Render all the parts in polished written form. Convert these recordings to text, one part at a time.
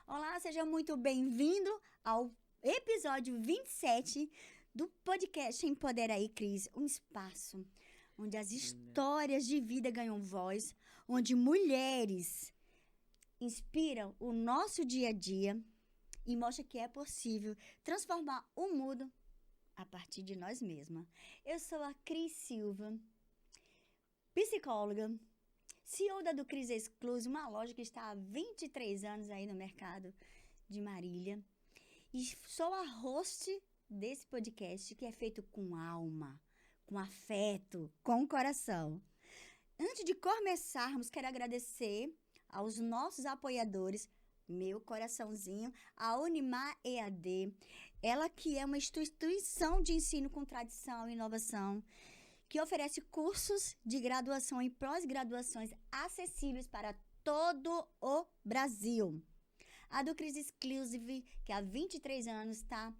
Olá, seja muito bem-vindo ao episódio 27 do podcast Empodera aí, Cris. Um espaço onde as histórias de vida ganham voz, onde mulheres inspiram o nosso dia a dia e mostram que é possível transformar o mundo a partir de nós mesmas. Eu sou a Cris Silva, psicóloga, CEO da do Cris Exclusive, uma loja que está há 23 anos aí no mercado de Marília. E sou a host desse podcast que é feito com alma, com afeto, com coração. Antes de começarmos, quero agradecer aos nossos apoiadores, meu coraçãozinho, a Unimar EAD, ela que é uma instituição de ensino com tradição e inovação, que oferece cursos de graduação e pós-graduações acessíveis para todo o Brasil. A do Cris Exclusive, que há 23 anos está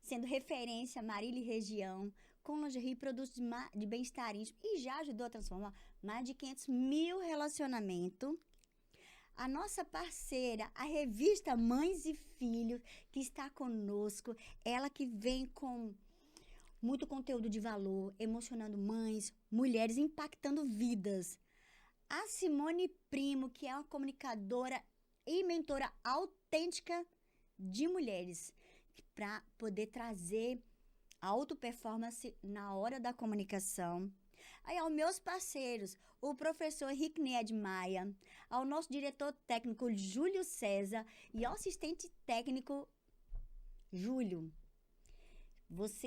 sendo referência Marília e região, com lingerie e produtos de bem-estar íntimo, e já ajudou a transformar mais de 500 mil relacionamentos. A nossa parceira, a revista Mães e Filhos, que está conosco, ela que vem com muito conteúdo de valor, emocionando mães, mulheres, impactando vidas. A Simone Primo, que é uma comunicadora e mentora autêntica de mulheres, para poder trazer auto performance na hora da comunicação. Aí aos meus parceiros, o professor Henrique Ned Maia, ao nosso diretor técnico Júlio César e ao assistente técnico Júlio.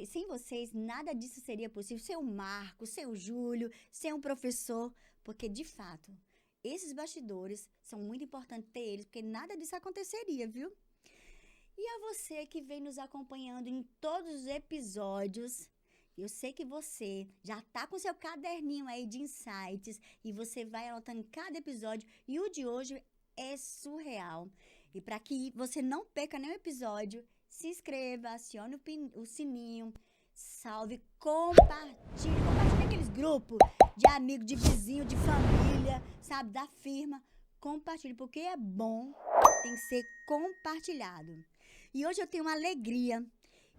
Sem vocês, nada disso seria possível. Sem o Marco, sem o Júlio, sem o professor, porque, de fato, esses bastidores são muito importantes ter eles, porque nada disso aconteceria, viu? E a você que vem nos acompanhando em todos os episódios, eu sei que você já está com seu caderninho aí de insights e você vai anotando cada episódio, e o de hoje é surreal. E para que você não perca nenhum episódio, se inscreva, acione o sininho, salve, compartilhe aqueles grupos de amigos, de vizinho, de família, sabe, da firma. Compartilhe, porque é bom, tem que ser compartilhado. E hoje eu tenho uma alegria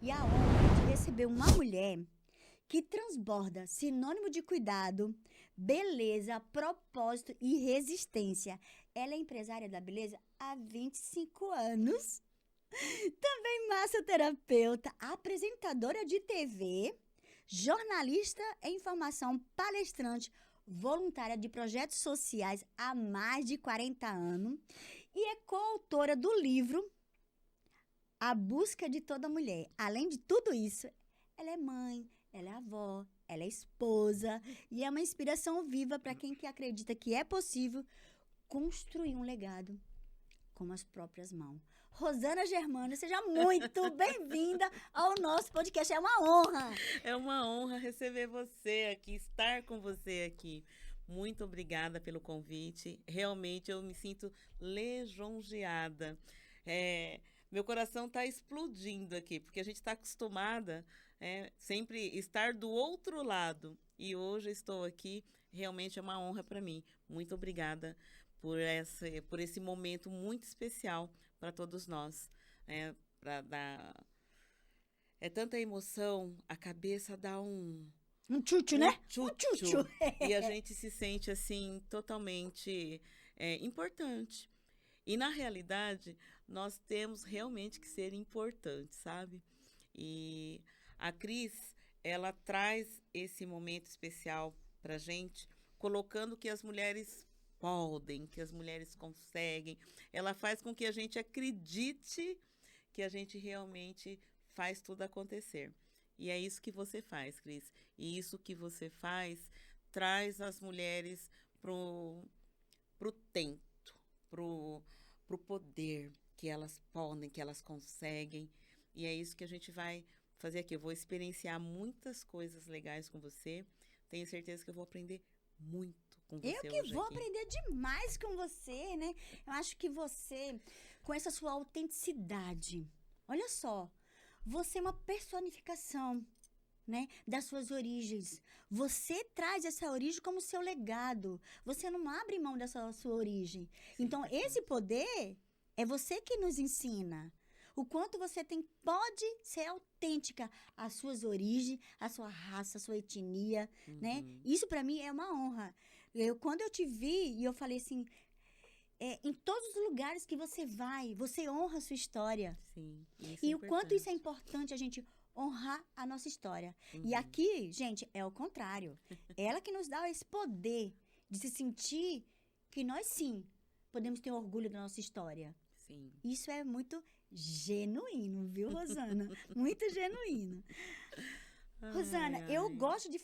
e a honra de receber uma mulher que transborda sinônimo de cuidado, beleza, propósito e resistência. Ela é empresária da beleza há 25 anos. Também massoterapeuta, apresentadora de TV, jornalista em formação, palestrante, voluntária de projetos sociais há mais de 40 anos e é coautora do livro A Busca de Toda Mulher. Além de tudo isso, ela é mãe, ela é avó, ela é esposa e é uma inspiração viva para quem que acredita que é possível construir um legado com as próprias mãos. Rosana Germano, seja muito bem-vinda ao nosso podcast. É uma honra. É uma honra receber você aqui, estar com você aqui. Muito obrigada pelo convite. Realmente eu me sinto lisonjeada. Meu coração está explodindo aqui, porque a gente está acostumada sempre estar do outro lado. E hoje estou aqui, realmente é uma honra para mim. Muito obrigada por esse momento muito especial para todos nós. É tanta emoção, a cabeça dá um tchutchu, né? Tchutchu. E a gente se sente, assim, totalmente importante. E, na realidade, nós temos realmente que ser importantes, sabe? E a Cris, ela traz esse momento especial pra gente, colocando que as mulheres podem, que as mulheres conseguem. Ela faz com que a gente acredite que a gente realmente faz tudo acontecer. E é isso que você faz, Cris. E isso que você faz traz as mulheres pro tento, pro poder que elas podem, que elas conseguem. E é isso que a gente vai fazer aqui. Eu vou experienciar muitas coisas legais com você. Tenho certeza que eu vou aprender muito com você. Eu que hoje vou aqui. aprender demais com você, né? Eu acho que você, com essa sua autenticidade, olha só, você é uma personificação, né, das suas origens. Você traz essa origem como seu legado. Você não abre mão dessa sua origem. Então, esse poder É você que nos ensina. O quanto você pode ser autêntica às suas origens, à sua raça, à sua etnia, né? Uhum. Isso para mim é uma honra. Quando eu te vi e eu falei assim, em todos os lugares que você vai, você honra a sua história. Sim, isso é E o quanto isso é importante. importante a gente honrar a nossa história. E Uhum. aqui, gente, é o contrário. Ela que nos dá esse poder de se sentir que nós sim podemos ter orgulho da nossa história. Sim. Isso é muito genuíno, viu, Rosana? Muito genuíno. Ai, Rosana, eu ai. gosto de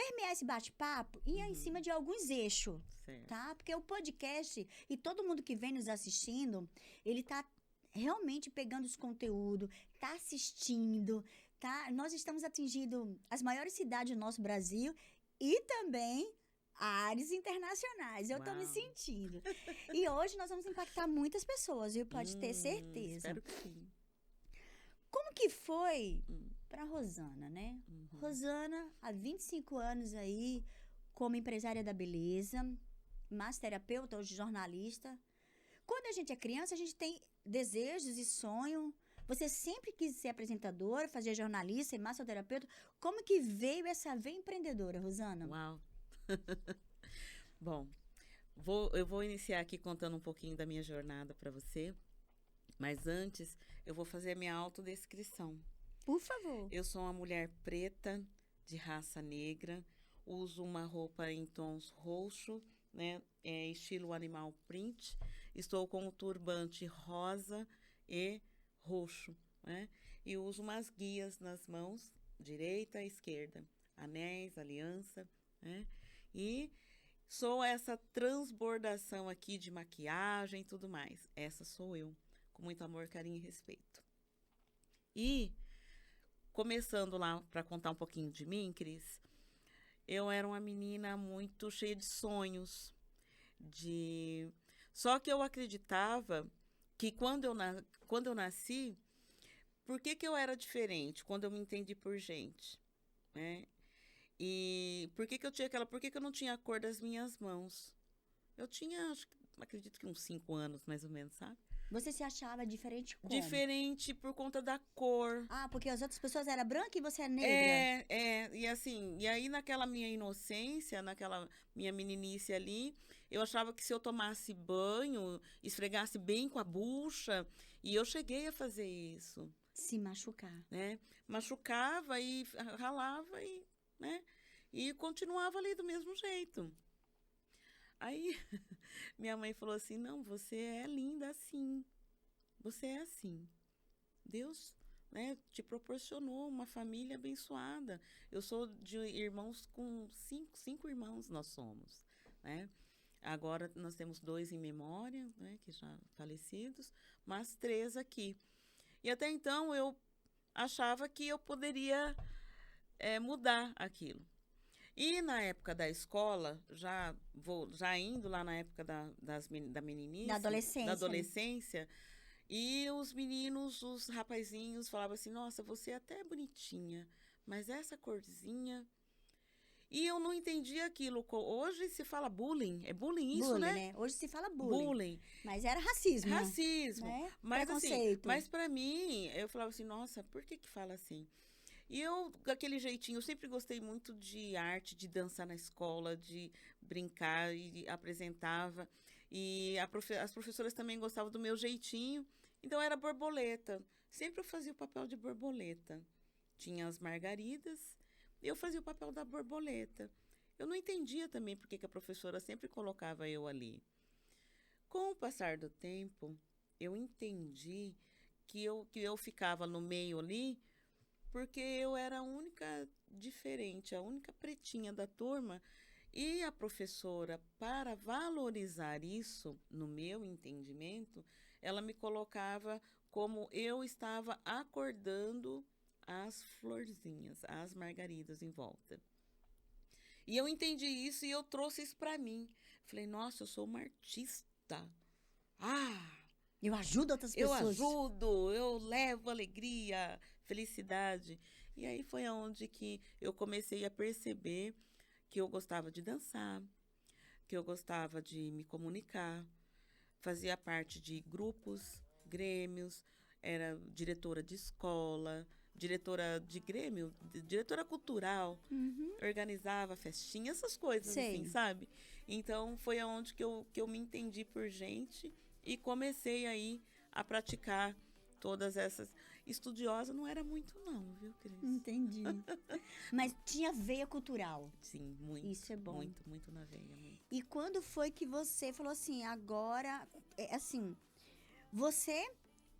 permear esse bate-papo e em cima Uhum. de alguns eixos, Certo. tá? Porque o podcast e todo mundo que vem nos assistindo, ele tá realmente pegando os conteúdos, tá assistindo, tá? Nós estamos atingindo as maiores cidades do nosso Brasil e também áreas internacionais. Eu tô me Uau. sentindo. E hoje nós vamos impactar muitas pessoas, viu? Pode ter certeza. Espero que sim. Como que foi Hum. para Rosana, né? Uhum. Rosana, há 25 anos aí, como empresária da beleza, massoterapeuta, hoje jornalista. Quando a gente é criança, a gente tem desejos e sonho. Você sempre quis ser apresentadora, fazer jornalista e massoterapeuta. Como que veio essa veia empreendedora, Rosana? Uau. Bom, eu vou iniciar aqui contando um pouquinho da minha jornada para você, mas antes eu vou fazer a minha autodescrição. Por favor. Eu sou uma mulher preta, de raça negra, uso uma roupa em tons roxo, né, estilo animal print. Estou com um turbante rosa e roxo, né, e uso umas guias nas mãos, direita e esquerda, anéis, aliança, né, e sou essa transbordação aqui de maquiagem e tudo mais. Essa sou eu, com muito amor, carinho e respeito. E começando lá para contar um pouquinho de mim, Cris, eu era uma menina muito cheia de sonhos, só que eu acreditava que quando eu nasci, por que eu era diferente? Quando eu me entendi por gente, né? E por que eu não tinha a cor das minhas mãos? Eu tinha, acredito que uns 5 anos, mais ou menos, sabe? Você se achava diferente como? Diferente por conta da cor. Ah, porque as outras pessoas eram brancas e você é negra? E assim, e aí naquela minha inocência, naquela minha meninice ali, eu achava que se eu tomasse banho, esfregasse bem com a bucha, e eu cheguei a fazer isso, Se machucar. né? Machucava e ralava e, né? E continuava ali do mesmo jeito. Aí minha mãe falou assim: "Não, você é linda assim. Você é assim. Deus, né, te proporcionou uma família abençoada. Eu sou de irmãos com cinco irmãos nós somos, né? Agora nós temos 2 em memória, né, que já falecidos, mas 3 aqui. E até então eu achava que eu poderia mudar aquilo. E na época da escola, já indo lá na época da meninice, Da adolescência. da adolescência, e os meninos, os rapazinhos falavam assim: "Nossa, você é até bonitinha, mas essa corzinha". E eu não entendia aquilo. Hoje se fala bullying, é bullying isso, Bullying, né? né? Hoje se fala bullying. Bullying, Mas era racismo, racismo. né? Mas assim, Preconceito. mas para mim, eu falava assim: "Nossa, por que fala assim?". E eu, daquele jeitinho, eu sempre gostei muito de arte, de dançar na escola, de brincar e apresentava. E as professoras também gostavam do meu jeitinho. Então era borboleta. Sempre eu fazia o papel de borboleta. Tinha as margaridas, eu fazia o papel da borboleta. Eu não entendia também por que a professora sempre colocava eu ali. Com o passar do tempo, eu entendi que eu ficava no meio ali porque eu era a única diferente, a única pretinha da turma. E a professora, para valorizar isso, no meu entendimento, ela me colocava como eu estava acordando as florzinhas, as margaridas em volta. E eu entendi isso e eu trouxe isso para mim. Falei: "Nossa, eu sou uma artista. Ah, Eu ajudo outras eu pessoas. ajudo, eu levo alegria, felicidade". E aí foi aonde que eu comecei a perceber que eu gostava de dançar, que eu gostava de me comunicar, fazia parte de grupos, grêmios, era diretora de escola, diretora de grêmio, diretora cultural, Uhum. organizava festinha, essas coisas assim, Sei. sabe? Então foi aonde que eu me entendi por gente e comecei aí a praticar todas essas. Estudiosa não era muito não, viu, Cris? Entendi. Mas tinha veia cultural. Sim, muito. Isso é bom. Muito, muito na veia, muito. E quando foi que você falou assim, agora, assim, você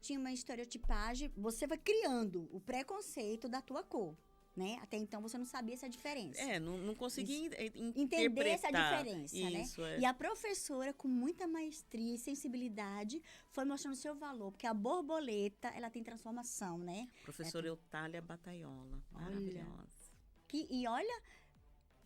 tinha uma estereotipagem, você vai criando o preconceito da tua cor, né? Até então você não sabia essa diferença. Não consegui Entender essa interpretar. diferença, Isso, né? é. E a professora, com muita maestria e sensibilidade, foi mostrando o seu valor, porque a borboleta, ela tem transformação, né? Professora Eutália Bataiola, maravilhosa. E olha,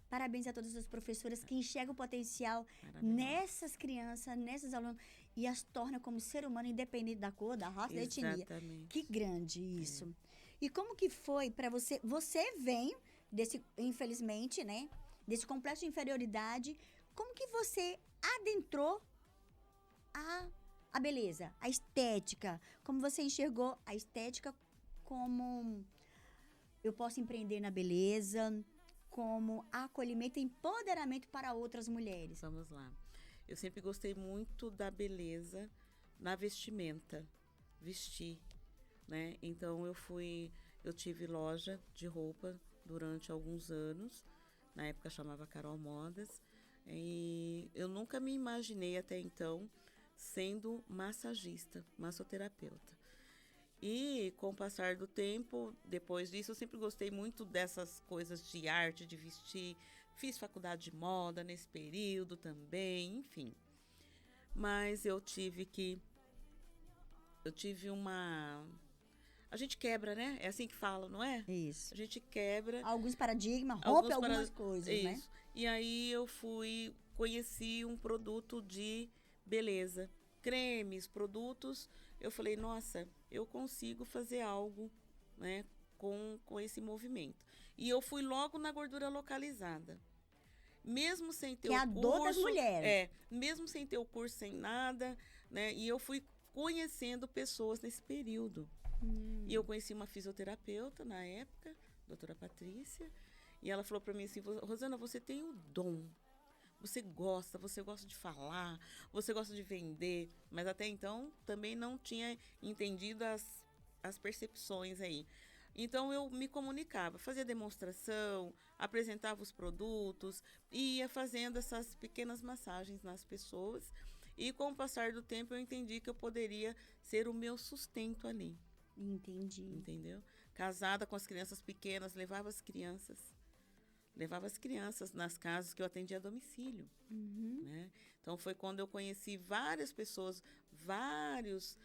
parabéns a todas as professoras que enxergam o potencial Maravilhosa. nessas crianças, nesses alunos, e as torna como ser humano, independente da cor, da raça, da etnia. Exatamente. Que grande isso. E como que foi para você? Você vem desse, infelizmente, né? Desse complexo de inferioridade. Como que você adentrou a beleza, a estética? Como você enxergou a estética como eu posso empreender na beleza, como acolhimento e empoderamento para outras mulheres? Vamos lá. Eu sempre gostei muito da beleza na vestimenta, vestir, né? Então eu tive loja de roupa durante alguns anos, na época chamava Carol Modas, e eu nunca me imaginei até então sendo massagista, massoterapeuta. E com o passar do tempo, depois disso, eu sempre gostei muito dessas coisas de arte, de vestir. Fiz faculdade de moda nesse período também, enfim. Mas eu tive uma... A gente quebra, né? É assim que fala, não é? Isso. A gente quebra. Alguns paradigmas, rompe algumas coisas, Isso. né? E aí conheci um produto de beleza. Cremes, produtos. Eu falei, nossa, eu consigo fazer algo, né, com esse movimento. E eu fui logo na gordura localizada. Mesmo sem ter Que é o a curso. dor das mulheres. Mesmo sem ter o curso, sem nada, né? E eu fui conhecendo pessoas nesse período. E eu conheci uma fisioterapeuta na época, doutora Patrícia, e ela falou para mim assim, Rosana, você tem o dom. Você gosta de falar, você gosta de vender, mas até então também não tinha entendido as percepções aí. Então eu me comunicava, fazia demonstração, apresentava os produtos, ia fazendo essas pequenas massagens nas pessoas. E com o passar do tempo eu entendi que eu poderia ser o meu sustento ali. Entendi. Entendeu? Casada com as crianças pequenas, levava as crianças nas casas que eu atendia a domicílio. Né? Então foi quando eu conheci várias pessoas, vários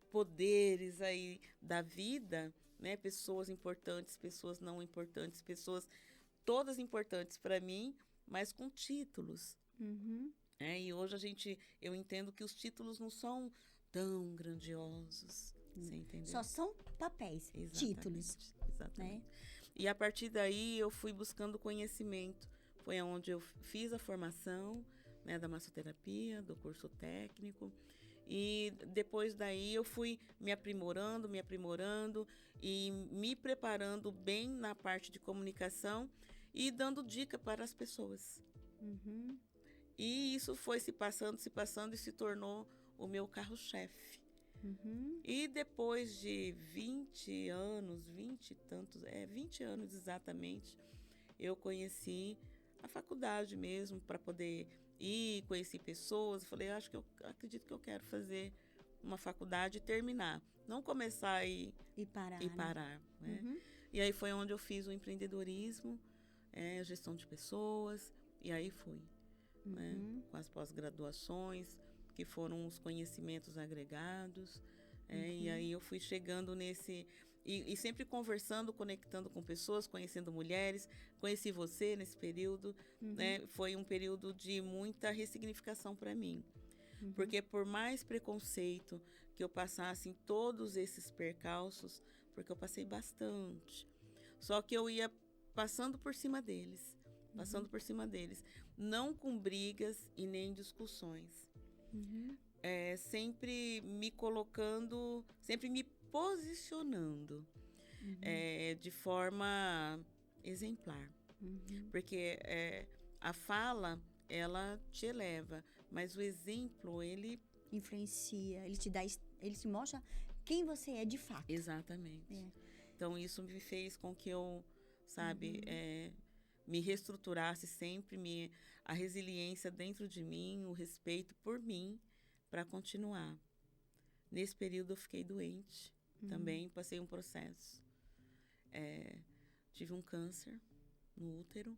poderes aí da vida, né? Pessoas importantes, pessoas não importantes, pessoas todas importantes para mim, mas com títulos. E hoje eu entendo que os títulos não são tão grandiosos. Você entendeu? Só são papéis, títulos. Exatamente. Né? E a partir daí eu fui buscando conhecimento. Foi onde eu fiz a formação, né, da massoterapia, do curso técnico. E depois daí eu fui me aprimorando e me preparando bem na parte de comunicação e dando dica para as pessoas. E isso foi se passando e se tornou o meu carro-chefe. E depois de 20 anos, 20 anos exatamente, eu conheci a faculdade mesmo para poder ir, conheci pessoas. Falei, acredito que eu quero fazer uma faculdade e terminar. Não começar e parar. Né? E aí foi onde eu fiz o empreendedorismo, gestão de pessoas, e aí fui. Né? Com as pós-graduações, que foram os conhecimentos agregados. E aí eu fui chegando nesse... E sempre conversando, conectando com pessoas, conhecendo mulheres. Conheci você nesse período. Né? Foi um período de muita ressignificação para mim. Porque por mais preconceito que eu passasse em todos esses percalços, porque eu passei bastante, só que eu ia passando por cima deles. Não com brigas e nem discussões. sempre me colocando, sempre me posicionando de forma exemplar. Porque a fala, ela te eleva, mas o exemplo, ele... Influencia, ele te mostra quem você é de fato. Exatamente. Então, isso me fez com que eu, sabe, me reestruturasse sempre, a resiliência dentro de mim, o respeito por mim, para continuar. Nesse período, eu fiquei doente também, passei um processo. Tive um câncer no útero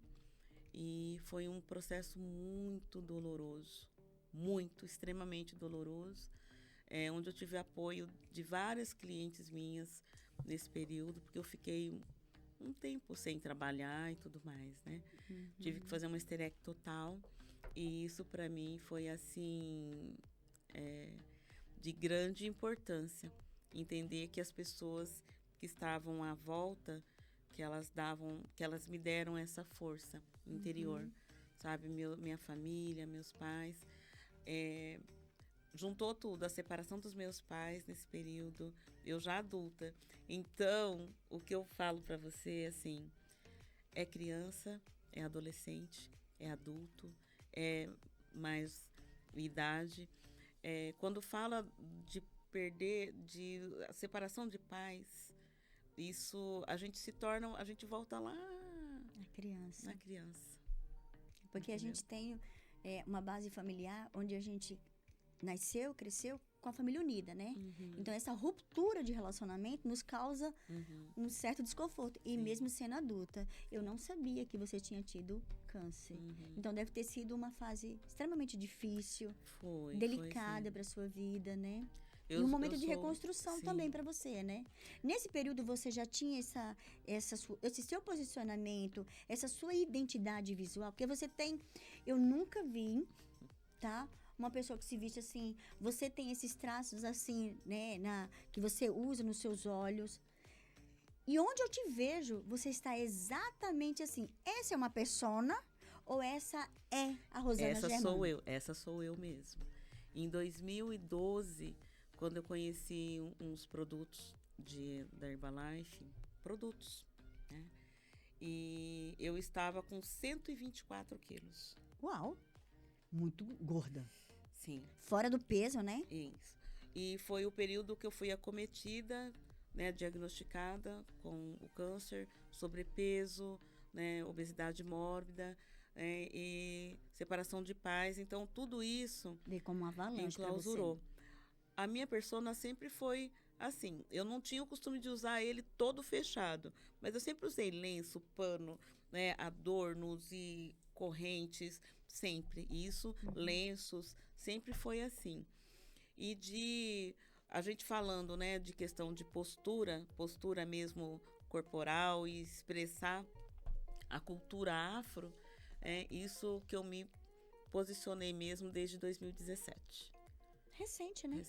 e foi um processo muito doloroso, extremamente doloroso, onde eu tive apoio de várias clientes minhas nesse período, porque eu fiquei um tempo sem trabalhar e tudo mais, né? Tive que fazer uma esterectomia total e isso para mim foi assim de grande importância, entender que as pessoas que estavam à volta, que elas me deram essa força interior, sabe? Minha família, meus pais, juntou tudo, a separação dos meus pais nesse período, eu já adulta. Então, o que eu falo para você, assim, é criança, é adolescente, é adulto, é mais idade. Quando fala de perder, de separação de pais, isso, a gente volta lá Na criança. na criança. Porque a gente tem uma base familiar onde a gente nasceu, cresceu com a família unida, né? Então, essa ruptura de relacionamento nos causa um certo desconforto. E mesmo sendo adulta, eu não sabia que você tinha tido câncer. Então, deve ter sido uma fase extremamente difícil, delicada para sua vida, né? E um momento de reconstrução também para você, né? Nesse período, você já tinha esse seu posicionamento, essa sua identidade visual? Porque você tem... Eu nunca vi, tá? Uma pessoa que se veste assim, você tem esses traços assim, né, que você usa nos seus olhos. E onde eu te vejo, você está exatamente assim. Essa é uma persona ou essa é a Rosana Germano? Essa sou eu mesmo. Em 2012, quando eu conheci uns produtos da Herbalife, né? E eu estava com 124 quilos. Uau! Muito gorda. Sim. Fora do peso, né? Isso. E foi o período que eu fui acometida, né, diagnosticada com o câncer, sobrepeso, né, obesidade mórbida, e separação de pais. Então, tudo isso Veio como uma avalanche para você. enclausurou. A minha persona sempre foi assim, eu não tinha o costume de usar ele todo fechado, mas eu sempre usei lenço, pano, né, adornos e correntes, sempre. Isso, lenços, sempre foi assim. E a gente falando, né, de questão de postura mesmo corporal e expressar a cultura afro, isso que eu me posicionei mesmo desde 2017. Recente, né?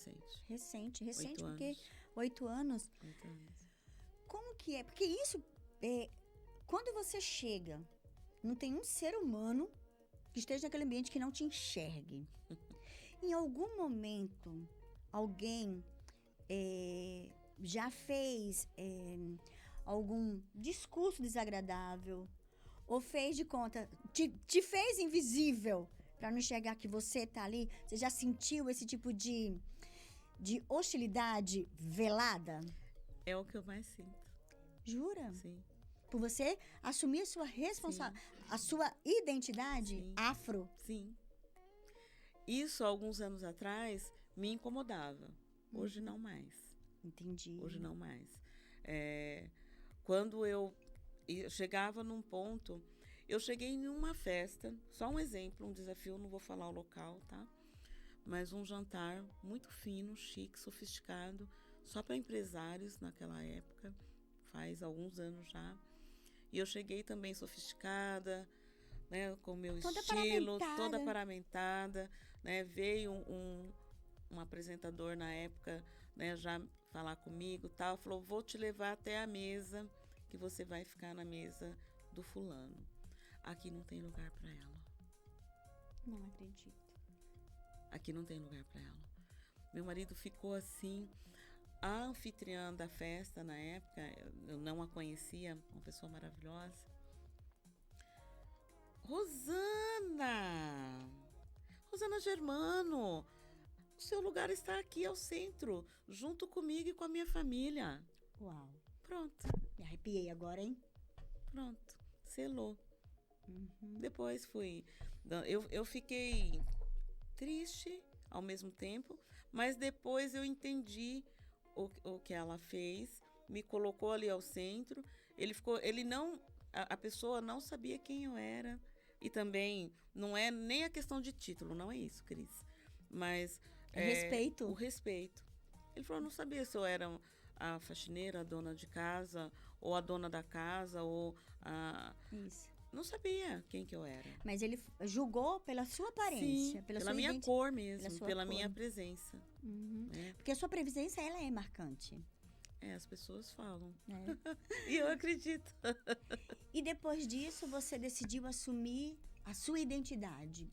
Recente, 8 porque anos. 8 anos. 8 anos. Como que é? Porque isso, quando você chega, não tem um ser humano que esteja naquele ambiente que não te enxergue. Em algum momento, alguém já fez algum discurso desagradável ou fez de conta, te fez invisível para não enxergar que você tá ali? Você já sentiu esse tipo de hostilidade velada? É o que eu mais sinto. Jura? Sim. Por você assumir a sua a sua identidade afro? Sim. Isso, alguns anos atrás, me incomodava. Hoje, não mais. Entendi. Hoje, não mais. Quando eu chegava num ponto... Eu cheguei em uma festa, só um exemplo, um desafio, não vou falar o local, tá? Mas um jantar muito fino, chique, sofisticado, só para empresários naquela época, faz alguns anos já. E eu cheguei também sofisticada, né, com o meu estilo, toda paramentada, né? Veio um apresentador na época, né, já falar comigo, tal, falou: vou te levar até a mesa, que você vai ficar na mesa do fulano. Aqui não tem lugar para ela. Não acredito. Aqui não tem lugar para ela. Meu marido ficou assim. A anfitriã da festa, na época, eu não a conhecia, uma pessoa maravilhosa. Rosana! Rosana Germano, o seu lugar está aqui ao centro, junto comigo e com a minha família. Uau. Pronto. Me arrepiei agora, hein? Pronto. Selou. Uhum. Depois fui... Eu fiquei triste ao mesmo tempo, mas depois eu entendi o que ela fez, me colocou ali ao centro. Ele não... A pessoa não sabia quem eu era. E também não é nem a questão de título, não é isso, Cris. Mas Respeito. o respeito. Ele falou, não sabia se eu era a faxineira, a dona de casa, ou a dona da casa, ou a... Isso. Não sabia quem que eu era. Mas ele julgou pela sua aparência, Sim, pela pela sua minha cor mesmo, pela cor. minha presença. Uhum. Né? Porque a sua presença, ela é marcante. As pessoas falam. É. E eu acredito. E depois disso, você decidiu assumir a sua identidade.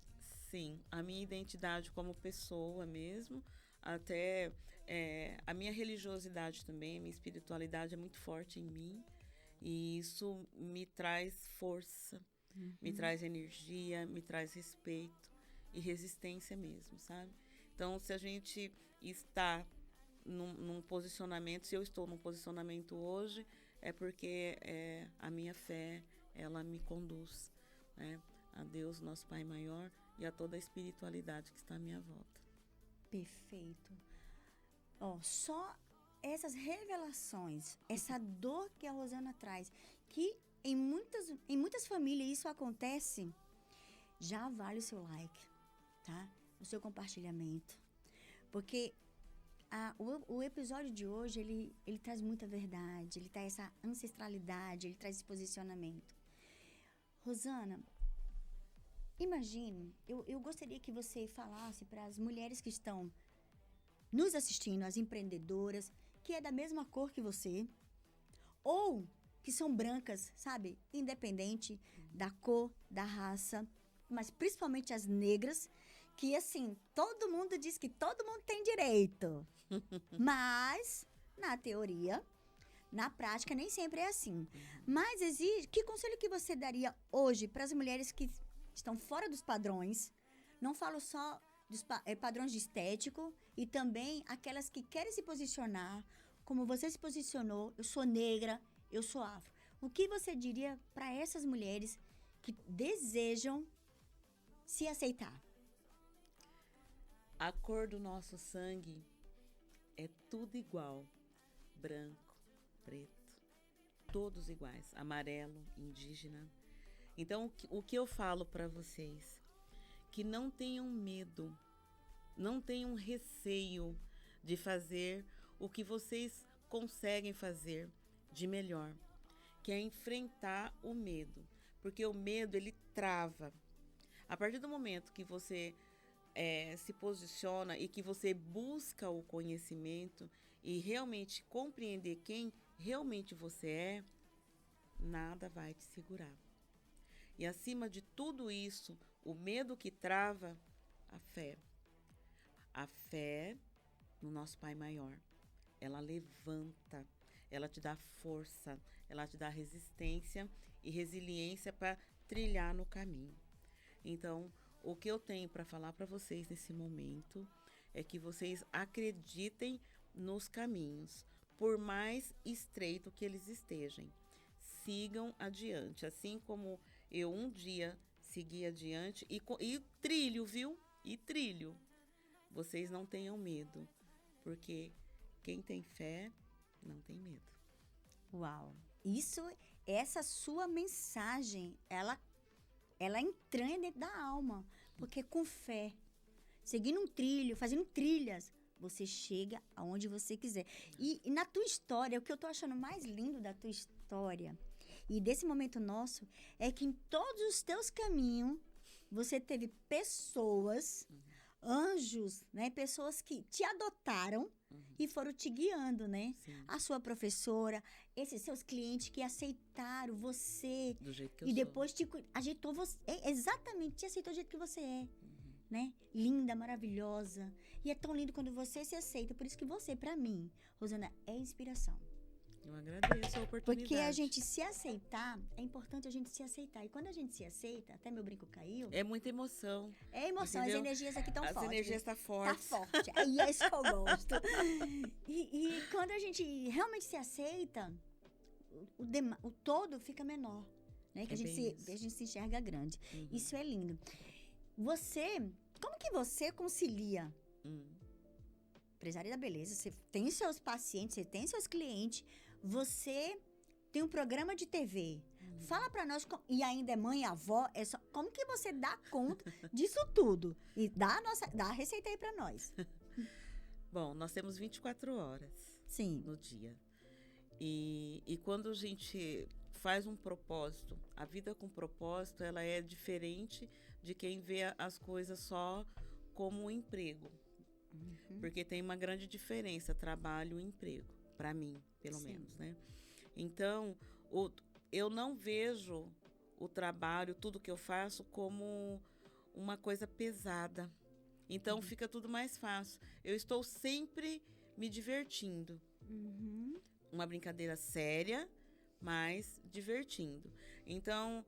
Sim, a minha identidade como pessoa mesmo, até a minha religiosidade também, a minha espiritualidade é muito forte em mim. E isso me traz força, me traz energia, me traz respeito e resistência mesmo, sabe? Então, se a gente está num posicionamento, se eu estou num posicionamento hoje, é porque a minha fé, ela me conduz, né, a Deus, nosso Pai maior, e a toda a espiritualidade que está à minha volta. Perfeito. Só essas revelações, essa dor que a Rosana traz, que em muitas famílias isso acontece, já vale o seu like, tá? O seu compartilhamento. Porque o episódio de hoje, ele traz muita verdade, ele traz essa ancestralidade, ele traz esse posicionamento. Rosana, imagine, eu gostaria que você falasse para as mulheres que estão nos assistindo, as empreendedoras, que é da mesma cor que você, ou que são brancas, sabe? Independente da cor, da raça, mas principalmente as negras, que assim, todo mundo diz que todo mundo tem direito. Mas, na teoria, na prática, nem sempre é assim. Mas exige, que conselho que você daria hoje para as mulheres que estão fora dos padrões? Não falo só dos padrões de estético, e também aquelas que querem se posicionar, como você se posicionou, eu sou negra, eu sou afro. O que você diria para essas mulheres que desejam se aceitar? A cor do nosso sangue é tudo igual. Branco, preto, todos iguais. Amarelo, indígena. Então, o que eu falo para vocês? Que não tenham medo, não tenham receio de fazer o que vocês conseguem fazer de melhor, que é enfrentar o medo, porque o medo, ele trava. A partir do momento que você se posiciona e que você busca o conhecimento e realmente compreender quem realmente você é, nada vai te segurar. E acima de tudo isso, o medo que trava, a fé. A fé no nosso Pai Maior. Ela levanta, ela te dá força, ela te dá resistência e resiliência para trilhar no caminho. Então, o que eu tenho para falar para vocês nesse momento é que vocês acreditem nos caminhos, por mais estreito que eles estejam. Sigam adiante, assim como eu um dia segui adiante e trilho, viu? E trilho. Vocês não tenham medo, porque quem tem fé não tem medo. Uau! Essa sua mensagem, ela entranha dentro da alma. Porque com fé, seguindo um trilho, fazendo trilhas, você chega aonde você quiser. E na tua história, o que eu tô achando mais lindo da tua história e desse momento nosso é que em todos os teus caminhos, você teve pessoas, anjos, né? Pessoas que te adotaram e foram te guiando, né? Sim. A sua professora, esses seus clientes que aceitaram você. Do jeito que eu e sou. depois te ajeitou você. Exatamente, te aceitou do jeito que você é. né? Linda, maravilhosa. E é tão lindo quando você se aceita. Por isso que você, pra mim, Rosana, é inspiração. Eu agradeço a oportunidade. Porque a gente se aceitar, é importante a gente se aceitar. E quando a gente se aceita, até meu brinco caiu. É muita emoção. É emoção, entendeu? as energias aqui estão fortes. As energias estão Tá fortes. forte. E é isso que eu gosto. E quando a gente realmente se aceita, o todo fica menor. Né? Que É a bem gente se enxerga grande. Uhum. Isso é lindo. Como que você concilia empresária da beleza? Você tem seus pacientes, você tem seus clientes, você tem um programa de TV. Fala pra nós, e ainda é mãe e avó, como que você dá conta disso tudo? E dá a receita aí pra nós. Bom, nós temos 24 horas Sim. no dia. E quando a gente faz um propósito, a vida com propósito, ela é diferente de quem vê as coisas só como um emprego. Porque tem uma grande diferença, trabalho e emprego, para mim, pelo menos, né? Então, eu não vejo o trabalho, tudo que eu faço, como uma coisa pesada. Então, fica tudo mais fácil. Eu estou sempre me divertindo. Uma brincadeira séria, mas divertindo. Então,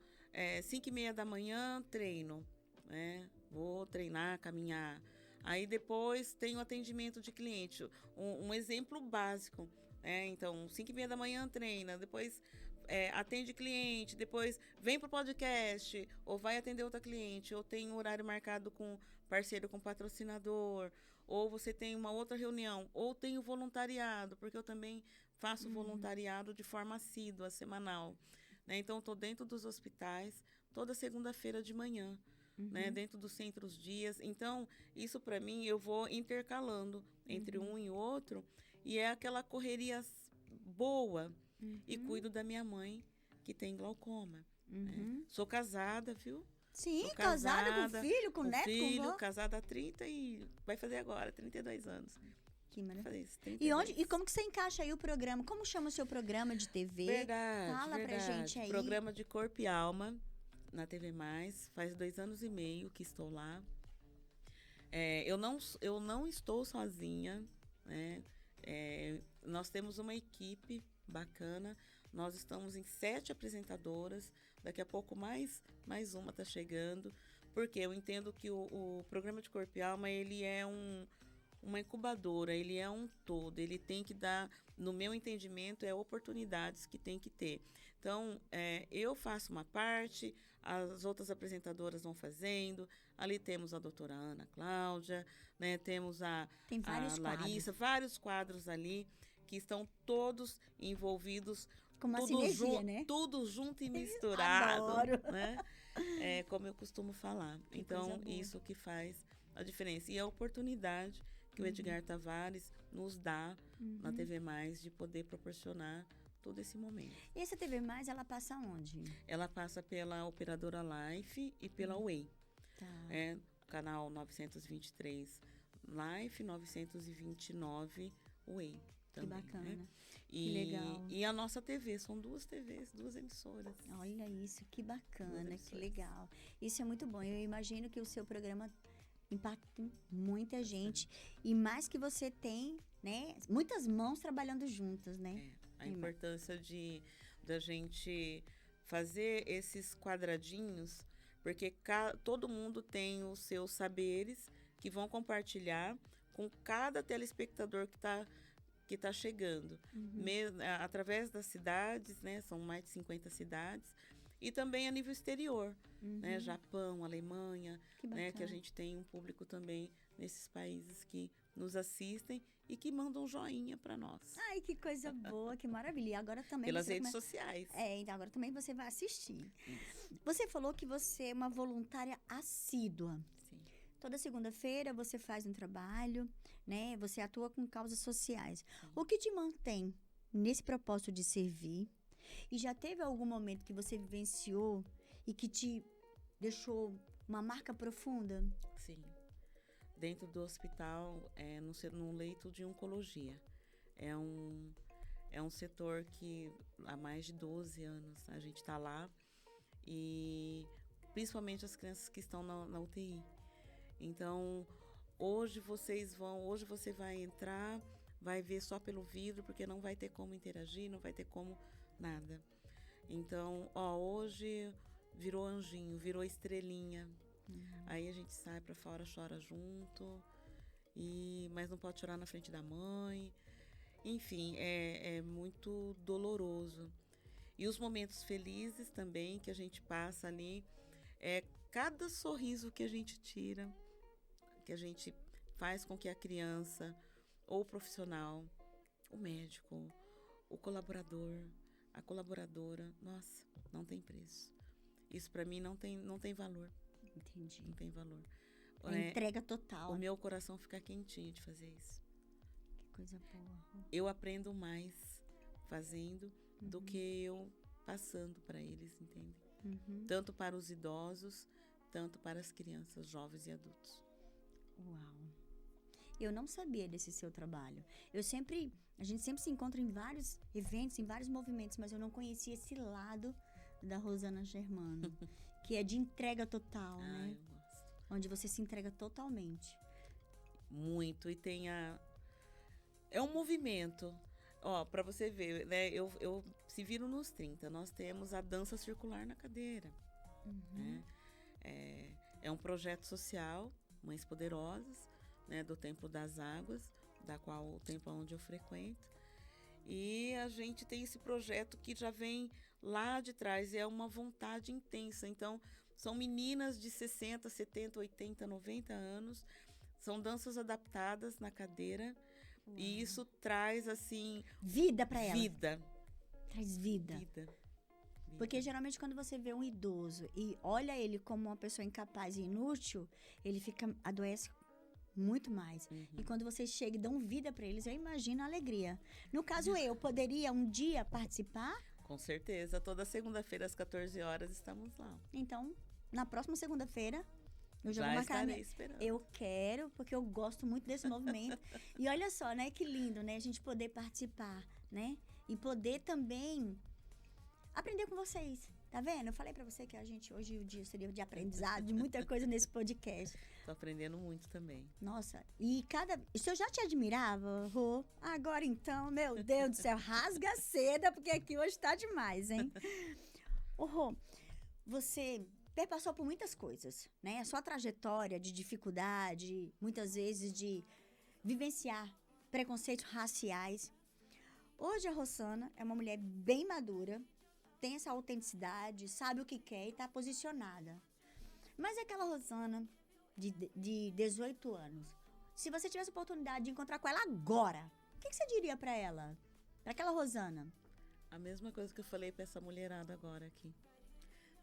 5:30 da manhã, treino, né? Vou treinar, caminhar. Aí depois tem o atendimento de cliente. Um exemplo básico. Então, 5:30 da manhã treina, depois atende cliente, depois vem pro podcast, ou vai atender outra cliente, ou tem um horário marcado com parceiro, com patrocinador, ou você tem uma outra reunião, ou tem o voluntariado, porque eu também faço voluntariado de forma assídua, semanal. Né? Então, estou dentro dos hospitais toda segunda-feira de manhã. Né, dentro dos centros dias. Então, isso para mim, eu vou intercalando entre um e outro, e é aquela correria boa. E cuido da minha mãe, que tem glaucoma. Né? Sou casada, viu? Sim, Sou casada com filho, com neto, filho, com vó. casada há 30 e vai fazer agora, 32 anos. Que maravilha. Isso, 32. E como que você encaixa aí o programa? Como chama o seu programa de TV? Verdade, Fala verdade. pra gente aí. Programa de Corpo e Alma, na TV+, faz 2 anos e meio que estou lá. Eu não estou sozinha, né? Nós temos uma equipe bacana, nós estamos em 7 apresentadoras, daqui a pouco mais uma está chegando, porque eu entendo que o programa de Corpo e Alma, ele é uma incubadora, ele é um todo, ele tem que dar, no meu entendimento, oportunidades que tem que ter. Então, eu faço uma parte, as outras apresentadoras vão fazendo, ali temos a doutora Ana Cláudia, né, temos Tem vários Larissa, vários quadros ali, que estão todos envolvidos, com uma sinergia, né? Tudo junto e misturado. Adoro. Né? Como eu costumo falar. Então, isso que faz a diferença. E a oportunidade que o Edgar Tavares nos dá na TV+, de poder proporcionar todo esse momento. E essa TV+, ela passa onde? Ela passa pela Operadora Life e pela Way. Tá. Canal 923 Life, 929 Way. Também, que bacana. Né? Que legal. E a nossa TV, são 2 TVs, 2 emissoras. Olha isso, que bacana, que legal. Isso é muito bom. Eu imagino que o seu programa impacta muita gente. E mais que você tem, né? Muitas mãos trabalhando juntas, né? A importância da gente fazer esses quadradinhos, porque todo mundo tem os seus saberes que vão compartilhar com cada telespectador que tá chegando. Através das cidades, né? São mais de 50 cidades. E também a nível exterior, né? Japão, Alemanha, né? Que a gente tem um público também nesses países que nos assistem e que mandam joinha para nós. Ai, que coisa boa, que maravilha. E agora também pelas redes sociais. Então agora também você vai assistir. Você falou que você é uma voluntária assídua. Sim. Toda segunda-feira você faz um trabalho, né? Você atua com causas sociais. Sim. O que te mantém nesse propósito de servir? E já teve algum momento que você vivenciou e que te deixou uma marca profunda? Sim. Dentro do hospital, no leito de oncologia. É um setor que há mais de 12 anos a gente está lá, e principalmente as crianças que estão na UTI. Então, hoje você vai entrar, vai ver só pelo vidro, porque não vai ter como interagir, não vai ter como nada. Então, hoje virou anjinho, virou estrelinha. Aí a gente sai pra fora, chora junto, mas não pode chorar na frente da mãe. Enfim, é muito doloroso. E os momentos felizes também que a gente passa ali, cada sorriso que a gente tira, que a gente faz com que a criança, ou o profissional, o médico, o colaborador, a colaboradora, nossa, não tem preço. Isso para mim não tem valor. Entendi. Não tem valor. Entrega total. O meu coração fica quentinho de fazer isso. Que coisa boa. Eu aprendo mais fazendo do que eu passando para eles, entende? Tanto para os idosos, tanto para as crianças, jovens e adultos. Uau! Eu não sabia desse seu trabalho. A gente sempre se encontra em vários eventos, em vários movimentos, mas eu não conhecia esse lado da Rosana Germano, que é de entrega total, né? Eu gosto. Onde você se entrega totalmente. Muito, e é um movimento. Para você ver, né? Eu se viro nos 30, nós temos a dança circular na cadeira. Né? É um projeto social, Mães Poderosas, né, do Templo das Águas, o templo onde eu frequento. E a gente tem esse projeto que já vem lá de trás, é uma vontade intensa. Então, são meninas de 60, 70, 80, 90 anos, são danças adaptadas na cadeira. Uau. E isso traz, assim... vida para elas. Vida. Traz vida. Porque geralmente quando você vê um idoso e olha ele como uma pessoa incapaz e inútil, ele adoece muito mais. E quando vocês chegam e dão vida para eles, eu imagino a alegria. No caso, eu poderia um dia participar? Com certeza. Toda segunda-feira às 14 horas estamos lá. Então, na próxima segunda-feira, eu já vou marcar. Esperando. Eu quero, porque eu gosto muito desse movimento. E olha só, né? Que lindo, né? A gente poder participar, né? E poder também aprender com vocês. Tá vendo? Eu falei pra você que a gente, hoje o dia seria de aprendizado, de muita coisa nesse podcast. Tô aprendendo muito também. Nossa, isso eu já te admirava, Rô. Agora então, meu Deus do céu, rasga a seda, porque aqui hoje tá demais, hein? Ô, Rô, você perpassou por muitas coisas, né? A sua trajetória de dificuldade, muitas vezes de vivenciar preconceitos raciais. Hoje a Rosana é uma mulher bem madura, tem essa autenticidade, sabe o que quer e tá posicionada. Mas aquela Rosana de 18 anos, se você tivesse a oportunidade de encontrar com ela agora, o que você diria pra ela? Pra aquela Rosana? A mesma coisa que eu falei pra essa mulherada agora aqui.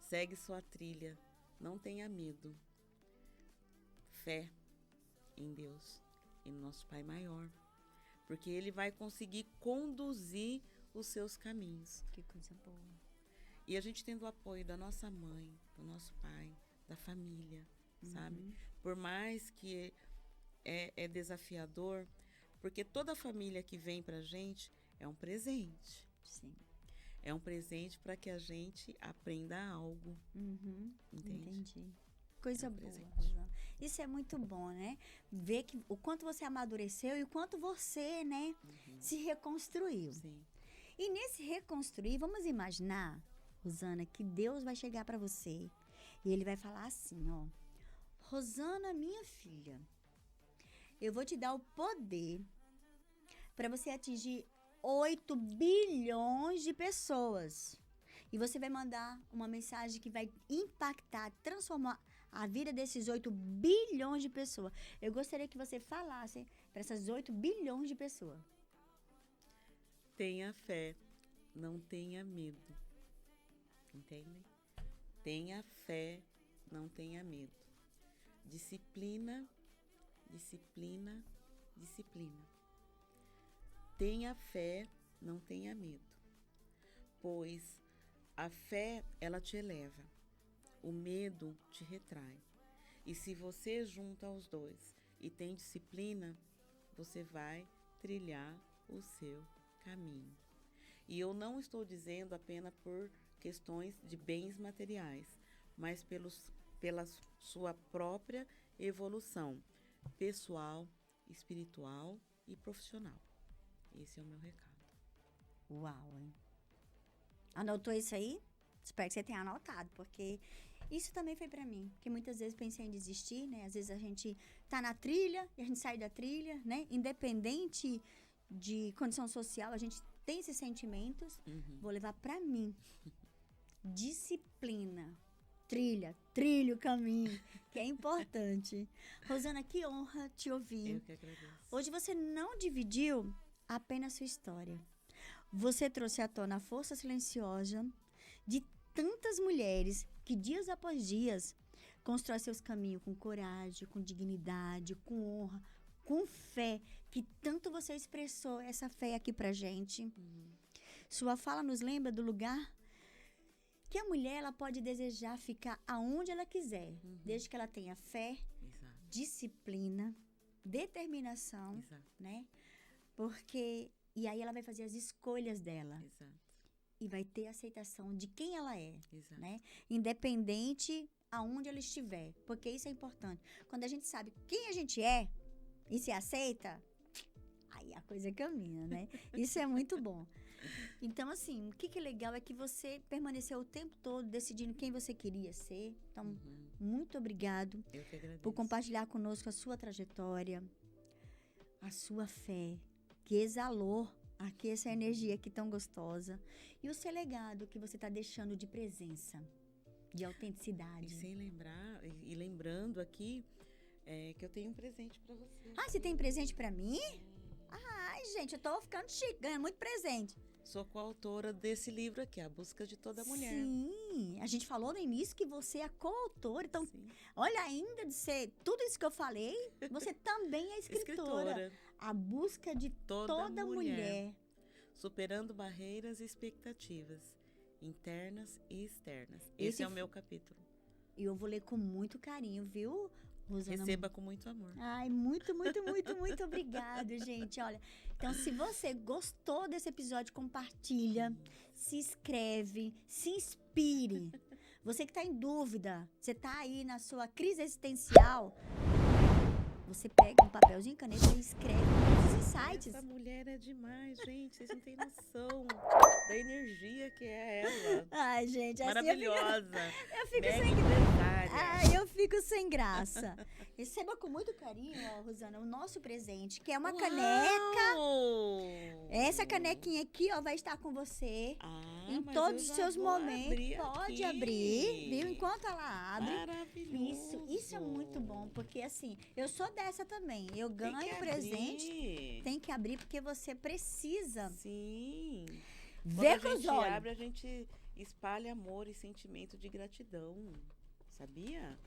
Segue sua trilha, não tenha medo. Fé em Deus e no nosso Pai Maior, porque Ele vai conseguir conduzir os seus caminhos. Que coisa boa. E a gente tendo o apoio da nossa mãe, do nosso pai, da família, sabe? Por mais que é desafiador, porque toda família que vem pra gente é um presente. Sim. É um presente para que a gente aprenda algo. Entende? Entendi. Coisa boa. Isso é muito bom, né? Ver o quanto você amadureceu e o quanto você, né, se reconstruiu. Sim. E nesse reconstruir, vamos imaginar, Rosana, que Deus vai chegar para você e Ele vai falar assim, ó: Rosana, minha filha, eu vou te dar o poder para você atingir 8 bilhões de pessoas. E você vai mandar uma mensagem que vai impactar, transformar a vida desses 8 bilhões de pessoas. Eu gostaria que você falasse para essas 8 bilhões de pessoas. Tenha fé, não tenha medo. Entende? Tenha fé, não tenha medo. Disciplina, disciplina, disciplina. Tenha fé, não tenha medo. Pois a fé, ela te eleva. O medo te retrai. E se você junta os dois e tem disciplina, você vai trilhar o seu caminho. E eu não estou dizendo apenas por questões de bens materiais, mas pela sua própria evolução pessoal, espiritual e profissional. Esse é o meu recado. Uau, hein? Anotou isso aí? Espero que você tenha anotado, porque isso também foi pra mim. Porque muitas vezes pensei em desistir, né? Às vezes a gente tá na trilha e a gente sai da trilha, né? Independente de condição social, a gente tem esses sentimentos. Vou levar pra mim. Disciplina. Trilha o caminho, que é importante. Rosana, que honra te ouvir. Eu que agradeço. Hoje você não dividiu apenas sua história. Você trouxe à tona a força silenciosa de tantas mulheres que dias após dias constroem seus caminhos com coragem, com dignidade, com honra, com fé, que tanto você expressou essa fé aqui pra gente. Sua fala nos lembra do lugar que a mulher ela pode desejar ficar aonde ela quiser, desde que ela tenha fé, Exato. disciplina, determinação, Exato. né? Porque e aí ela vai fazer as escolhas dela Exato. e vai ter aceitação de quem ela é, Exato. né? Independente aonde ela estiver, porque isso é importante. Quando a gente sabe quem a gente é e se aceita, aí a coisa caminha, né? Isso é muito bom. Então, assim, o que é legal é que você permaneceu o tempo todo decidindo quem você queria ser. Então, muito obrigado Eu que agradeço. por compartilhar conosco a sua trajetória, a sua fé, que exalou aqui essa energia aqui tão gostosa. E o seu legado que você está deixando de presença, de E autenticidade. sem lembrar, e lembrando aqui, que eu tenho um presente para você. Ah, você tem presente pra mim? Ai, gente, eu tô ficando chique, ganhando muito presente. Sou coautora desse livro aqui, A Busca de Toda Mulher. Sim, a gente falou no início que você é coautora, então, Sim. olha, ainda de ser tudo isso que eu falei, você também é escritora. A busca de toda mulher. Superando barreiras e expectativas, internas e externas. Esse é o meu capítulo. E eu vou ler com muito carinho, viu, Rosana? Receba com muito amor. Ai, muito obrigado, gente. Olha, então se você gostou desse episódio, compartilha, se inscreve, se inspire. Você que tá em dúvida, você tá aí na sua crise existencial, você pega um papelzinho, caneta e escreve nos insights. Essa mulher é demais, gente. Vocês não têm noção da energia que é ela. Ai, gente, assim Maravilhosa. eu fico Mega sem empresária. Ai, eu fico sem graça. Receba com muito carinho, ó, Rosana, o nosso presente, que é uma caneca. Essa canequinha aqui, ó, vai estar com você em mas todos eu os já seus vou momentos. abrir Pode aqui. abrir, viu? Enquanto ela abre. Maravilhoso. Isso é muito bom, porque assim, eu sou dessa também. Eu Tem que ganho presente, abrir. tem que abrir porque você precisa Sim. ver Quando com a os gente olhos. abre, a gente espalha amor e sentimento de gratidão. Sabia?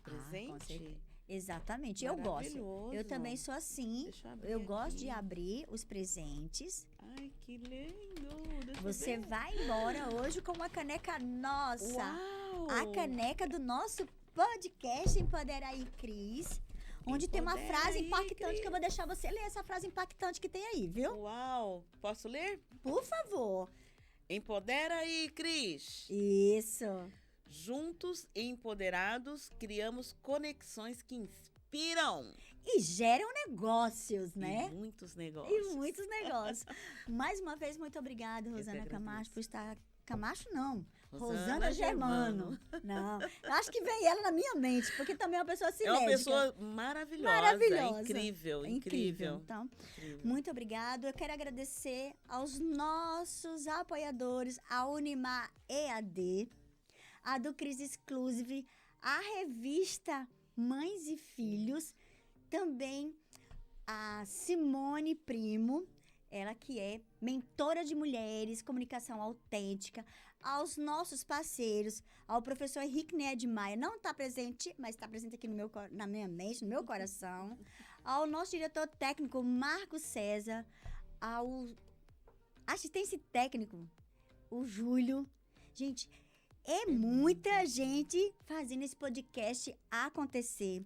Com Presente. certeza. Exatamente, eu gosto. Maravilhoso. Eu também sou assim. Deixa eu abrir Eu gosto aqui. de abrir os presentes. Ai, que lindo. Deixa eu Você ver. vai embora hoje com uma caneca nossa. Uau! A caneca do nosso podcast Empodera aí, Cris. Onde tem uma Empodera frase aí, impactante Cris. que eu vou deixar você ler essa frase impactante que tem aí, viu? Uau! Posso ler? Por favor. Empodera aí, Cris. Isso. Juntos e empoderados, criamos conexões que inspiram. E geram negócios, né? E muitos negócios. E muitos negócios. Mais uma vez, muito obrigada, que Rosana agradeço. Camacho, por estar... Camacho, não. Rosana Rosana Germano. Não. Eu acho que vem ela na minha mente, porque também é uma pessoa É sinérgica. uma pessoa maravilhosa. Maravilhosa. Incrível, É incrível. Então, Incrível. muito obrigado. Eu quero agradecer aos nossos apoiadores, a Unimar EAD, a do Cris Exclusive, a revista Mães e Filhos, também a Simone Primo, ela que é mentora de mulheres, comunicação autêntica, aos nossos parceiros, ao professor Henrique Ned Maia, não está presente, mas está presente aqui na minha mente, no meu coração, ao nosso diretor técnico, Marcos César, ao assistente técnico, o Júlio. Gente, é muita gente fazendo esse podcast acontecer.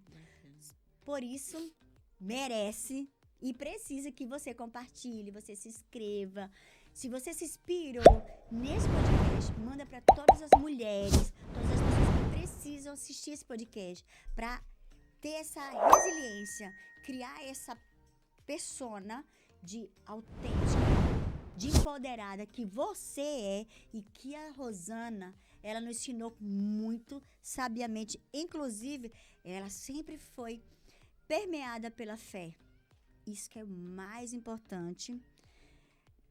Por isso, merece e precisa que você compartilhe, você se inscreva. Se você se inspirou nesse podcast, manda para todas as mulheres, todas as pessoas que precisam assistir esse podcast, para ter essa resiliência, criar essa persona de autêntica, de empoderada que você é e que a Rosana, ela nos ensinou muito sabiamente. Inclusive, ela sempre foi permeada pela fé. Isso que é o mais importante.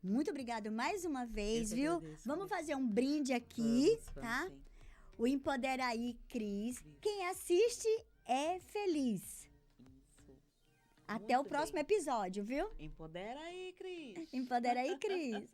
Muito obrigada mais uma vez, viu? Agradeço, Vamos fazer um brinde aqui, tá? Sim. O Empodera aí, Cris. Quem assiste é feliz. Isso. Até o Muito próximo bem. episódio, viu? Empodera aí, Cris. Empodera aí, Cris.